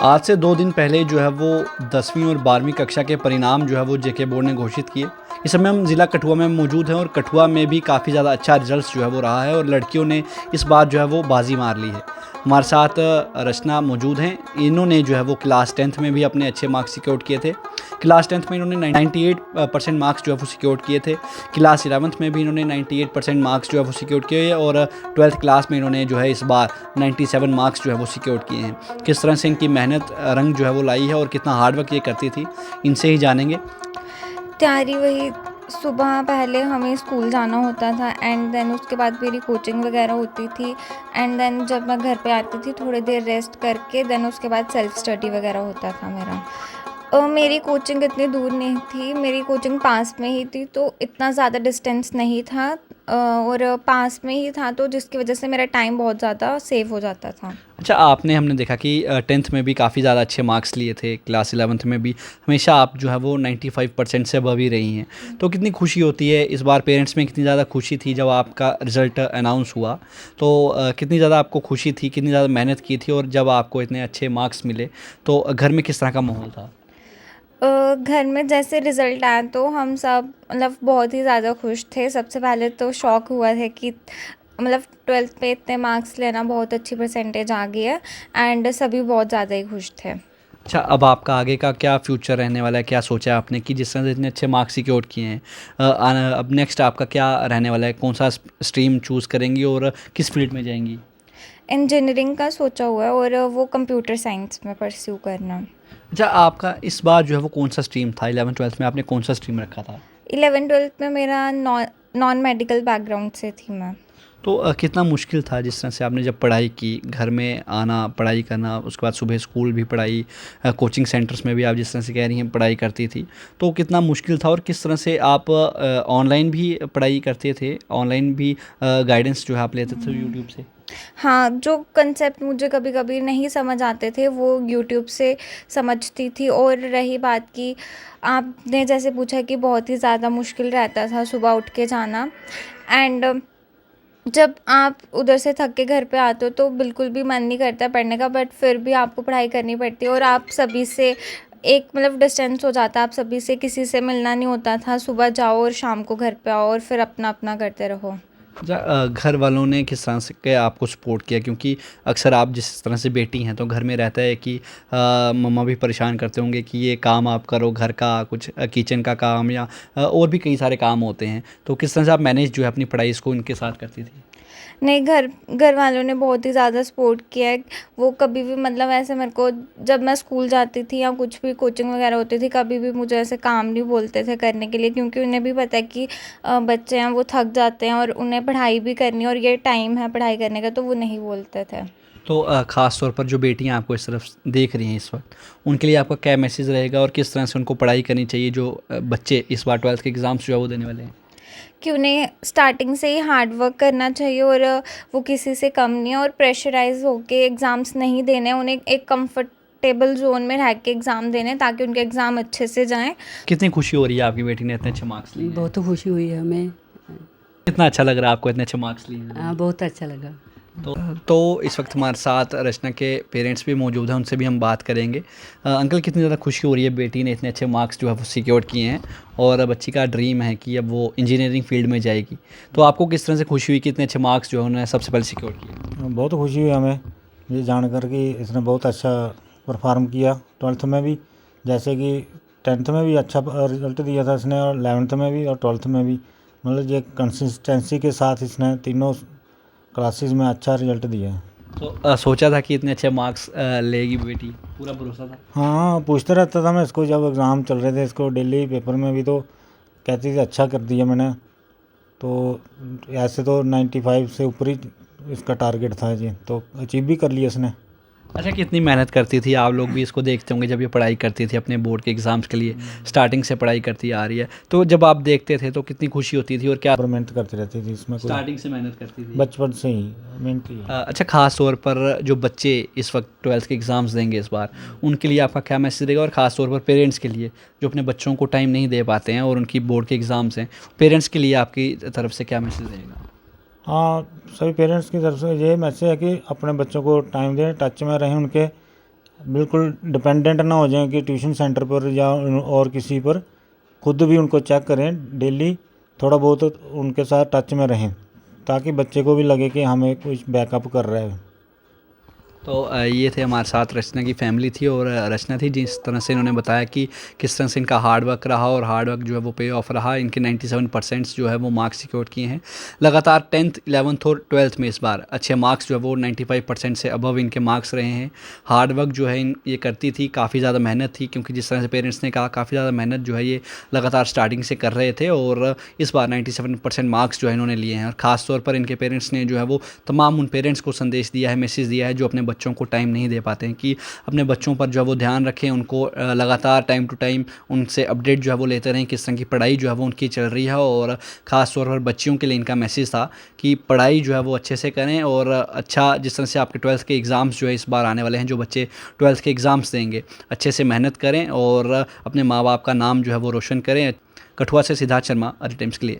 आज से 2 दिन पहले जो है वो 10वीं और 12वीं कक्षा के परिणाम जो है वो जेके बोर्ड ने घोषित किए। इस समय हम ज़िला कठुआ में मौजूद हैं और कठुआ में भी काफ़ी ज़्यादा अच्छा रिज़ल्ट जो है वो रहा है और लड़कियों ने इस बार जो है वो बाजी मार ली है। हमारे साथ रचना मौजूद हैं। इन्होंने जो है वो क्लास 10th में भी अपने अच्छे मार्क्स सिक्योर किए थे। क्लास 10th में इन्होंने 98% मार्क्स जो है वो सिक्योर किए थे। क्लास 11th में भी इन्होंने 98% मार्क्स जो है वो सिक्योर किए और 12th क्लास में इन्होंने जो है इस बार 97 मार्क्स जो है वो सिक्योर किए हैं। किस तरह से इनकी मेहनत रंग जो है वो लाई है और कितना हार्ड वर्क ये करती थी, इनसे ही जानेंगे। तैयारी वही सुबह पहले हमें स्कूल जाना होता था एंड देन उसके बाद मेरी कोचिंग वगैरह होती थी एंड देन जब मैं घर पे आती थी थोड़ी देर रेस्ट करके देन उसके बाद सेल्फ स्टडी वगैरह होता था मेरा। मेरी कोचिंग इतनी दूर नहीं थी, मेरी कोचिंग पास में ही थी तो इतना ज़्यादा डिस्टेंस नहीं था और पास में ही था तो जिसकी वजह से मेरा टाइम बहुत ज़्यादा सेव हो जाता था। अच्छा, हमने देखा कि 10th में भी काफ़ी ज़्यादा अच्छे मार्क्स लिए थे, क्लास 11th में भी हमेशा आप जो है वो 95% से अबव ही रही हैं। तो कितनी खुशी होती है इस बार, पेरेंट्स में कितनी ज़्यादा खुशी थी जब आपका रिज़ल्ट अनाउंस हुआ, तो कितनी ज़्यादा आपको खुशी थी, कितनी ज़्यादा मेहनत की थी और जब आपको इतने अच्छे मार्क्स मिले तो घर में किस तरह का माहौल था? घर में जैसे रिज़ल्ट आया तो हम सब मतलब बहुत ही ज़्यादा खुश थे। सबसे पहले तो शॉक हुआ है कि मतलब 12th पे इतने मार्क्स लेना, बहुत अच्छी परसेंटेज आ गई है एंड सभी बहुत ज़्यादा ही खुश थे। अच्छा, अब आपका आगे का क्या फ्यूचर रहने वाला है? क्या सोचा है आपने कि जिस तरह से इतने अच्छे मार्क्स सिक्योर किए हैं, अब नेक्स्ट आपका क्या रहने वाला है? कौन-सा स्ट्रीम चूज़ करेंगी और किस फ़ील्ड में जाएँगी? इंजीनियरिंग का सोचा हुआ है और वो कंप्यूटर साइंस में परस्यू करना। अच्छा, आपका इस बार जो है वो कौन-सा स्ट्रीम था? 11th-12th में आपने कौन-सा स्ट्रीम रखा था? 11th-12th में मेरा नॉन मेडिकल बैकग्राउंड से थी मैं। तो कितना मुश्किल था जिस तरह से आपने जब पढ़ाई की, घर में आना, पढ़ाई करना, उसके बाद सुबह स्कूल भी पढ़ाई, कोचिंग सेंटर्स में भी आप जिस तरह से कह रही हैं पढ़ाई करती थी, तो कितना मुश्किल था और किस तरह से आप ऑनलाइन भी पढ़ाई करते थे? ऑनलाइन भी गाइडेंस जो है आप लेते थे यूट्यूब से? हाँ, जो कंसेप्ट मुझे कभी-कभी नहीं समझ आते थे वो यूट्यूब से समझती थी। और रही बात कि आपने जैसे पूछा कि बहुत ही ज़्यादा मुश्किल रहता था सुबह उठ के जाना एंड जब आप उधर से थक के घर पे आते हो तो बिल्कुल भी मन नहीं करता पढ़ने का, बट फिर भी आपको पढ़ाई करनी पड़ती है और आप सभी से एक मतलब डिस्टेंस हो जाता है, आप सभी से किसी से मिलना नहीं होता था। सुबह जाओ और शाम को घर पे आओ और फिर अपना-अपना करते रहो। अच्छा, घर वालों ने किस तरह से के आपको सपोर्ट किया? क्योंकि अक्सर आप जिस तरह से बेटी हैं तो घर में रहता है कि मम्मा भी परेशान करते होंगे कि ये काम आप करो, घर का कुछ किचन का काम या और भी कई सारे काम होते हैं, तो किस तरह से आप मैनेज जो है अपनी पढ़ाई इसको इनके साथ करती थी? नहीं, घर घर वालों ने बहुत ही ज़्यादा सपोर्ट किया है। वो कभी भी मतलब ऐसे मेरे को जब मैं स्कूल जाती थी या कुछ भी कोचिंग वगैरह होती थी, कभी भी मुझे ऐसे काम नहीं बोलते थे करने के लिए, क्योंकि उन्हें भी पता है कि बच्चे हैं वो थक जाते हैं और उन्हें पढ़ाई भी करनी है और ये टाइम है पढ़ाई करने का, तो वो नहीं बोलते थे। तो ख़ास तौर पर जो बेटियां आपको इस तरफ देख रही हैं इस वक्त, उनके लिए आपका क्या मैसेज रहेगा और किस तरह से उनको पढ़ाई करनी चाहिए जो बच्चे इस बार 12th के एग्ज़ाम्स जो है वो देने वाले हैं? कि उन्हें स्टार्टिंग से ही हार्ड वर्क करना चाहिए और वो किसी से कम नहीं है और प्रेशराइज़ होके एग्ज़ाम्स नहीं देने, उन्हें एक कंफर्टेबल ज़ोन में रह के एग्ज़ाम देने ताकि उनके एग्ज़ाम अच्छे से जाएँ। कितनी खुशी हो रही है आपकी बेटी ने इतने अच्छे मार्क्स लिए हैं? बहुत खुशी हुई है हमें। कितना अच्छा लग रहा है आपको इतने अच्छे मार्क्स लिए हैं? हाँ, बहुत अच्छा लगा। तो इस वक्त हमारे साथ रचना के पेरेंट्स भी मौजूद हैं, उनसे भी हम बात करेंगे। अंकल, कितनी ज़्यादा खुशी हो रही है बेटी ने इतने अच्छे मार्क्स जो है वो सिक्योर किए हैं और बच्ची का ड्रीम है कि अब वो इंजीनियरिंग फील्ड में जाएगी, तो आपको किस तरह से खुशी हुई कि इतने अच्छे मार्क्स जो है उन्होंने सबसे पहले सिक्योर किए? बहुत खुशी हुई हमें ये जानकर कि इसने बहुत अच्छा परफॉर्म किया 12th में भी, जैसे कि 10th में भी अच्छा रिजल्ट दिया था इसने और 11th में भी और 12th में भी, मतलब ये कंसिस्टेंसी के साथ इसने तीनों क्लासेस में अच्छा रिजल्ट दिया है। तो सोचा था कि इतने अच्छे मार्क्स लेगी बेटी, पूरा भरोसा था? हाँ, पूछता रहता था मैं इसको जब एग्ज़ाम चल रहे थे, इसको डेली पेपर में भी, तो कहती थी अच्छा कर दिया मैंने। तो ऐसे तो 95 से ऊपर ही इसका टारगेट था जी, तो अचीव भी कर लिया इसने। अच्छा, कितनी मेहनत करती थी? आप लोग भी इसको देखते होंगे जब ये पढ़ाई करती थी अपने बोर्ड के एग्ज़ाम्स के लिए, स्टार्टिंग से पढ़ाई करती आ रही है, तो जब आप देखते थे तो कितनी खुशी होती थी और क्या पर मेहनत करती रहती थी इसमें, कोई स्टार्टिंग से मेहनत करती थी? बचपन से ही मेहनत ही है। अच्छा, ख़ास तौर पर जो बच्चे इस वक्त 12th के एग्ज़ाम्स देंगे इस बार, उनके लिए आपका क्या मैसेज रहेगा और ख़ास तौर पर पेरेंट्स के लिए जो अपने बच्चों को टाइम नहीं दे पाते हैं और उनकी बोर्ड के एग्ज़ाम्स हैं, पेरेंट्स के लिए आपकी तरफ से क्या मैसेज रहेगा? हाँ, सभी पेरेंट्स की तरफ से ये मैसेज है कि अपने बच्चों को टाइम दें, टच में रहें उनके, बिल्कुल डिपेंडेंट ना हो जाएं कि ट्यूशन सेंटर पर या और किसी पर, खुद भी उनको चेक करें डेली, थोड़ा बहुत उनके साथ टच में रहें ताकि बच्चे को भी लगे कि हमें कुछ बैकअप कर रहा है। तो ये थे हमारे साथ रचना की फैमिली थी, और रचना थी जिस तरह से इन्होंने बताया कि किस तरह से इनका हार्ड वर्क रहा और हार्ड वर्क जो है वो पे ऑफ रहा। इनके 97% जो है वो मार्क्स सिक्योर किए हैं लगातार 10th 11th और 12th में। इस बार अच्छे मार्क्स जो है वो 95% से अबव इनके मार्क्स रहे हैं। हार्ड वर्क जो है ये करती थी, काफ़ी ज़्यादा मेहनत थी, क्योंकि जिस तरह से पेरेंट्स ने कहा काफ़ी ज़्यादा मेहनत जो है ये लगातार स्टार्टिंग से कर रहे थे, और इस बार 97% मार्क्स जो है इन्होंने लिए हैं। और ख़ास तौर पर इनके पेरेंट्स ने जो है वो तमाम उन पेरेंट्स को संदेश दिया है, मैसेज दिया है जो अपने बच्चों को टाइम नहीं दे पाते हैं, कि अपने बच्चों पर जो है वो ध्यान रखें, उनको लगातार टाइम टू टाइम उनसे अपडेट जो है वो लेते रहें, किस तरह की पढ़ाई जो है वो उनकी चल रही है। और ख़ास तौर पर बच्चियों के लिए इनका मैसेज था कि पढ़ाई जो है वो अच्छे से करें, और अच्छा जिस तरह से आपके 12th के एग्ज़ाम्स जो है इस बार आने वाले हैं, जो बच्चे 12th के एग्ज़ाम्स देंगे अच्छे से मेहनत करें और अपने माँ बाप का नाम जो है वो रोशन करें। कठुआ से सिद्धार्थ शर्मा, अर्ली टाइम्स के लिए।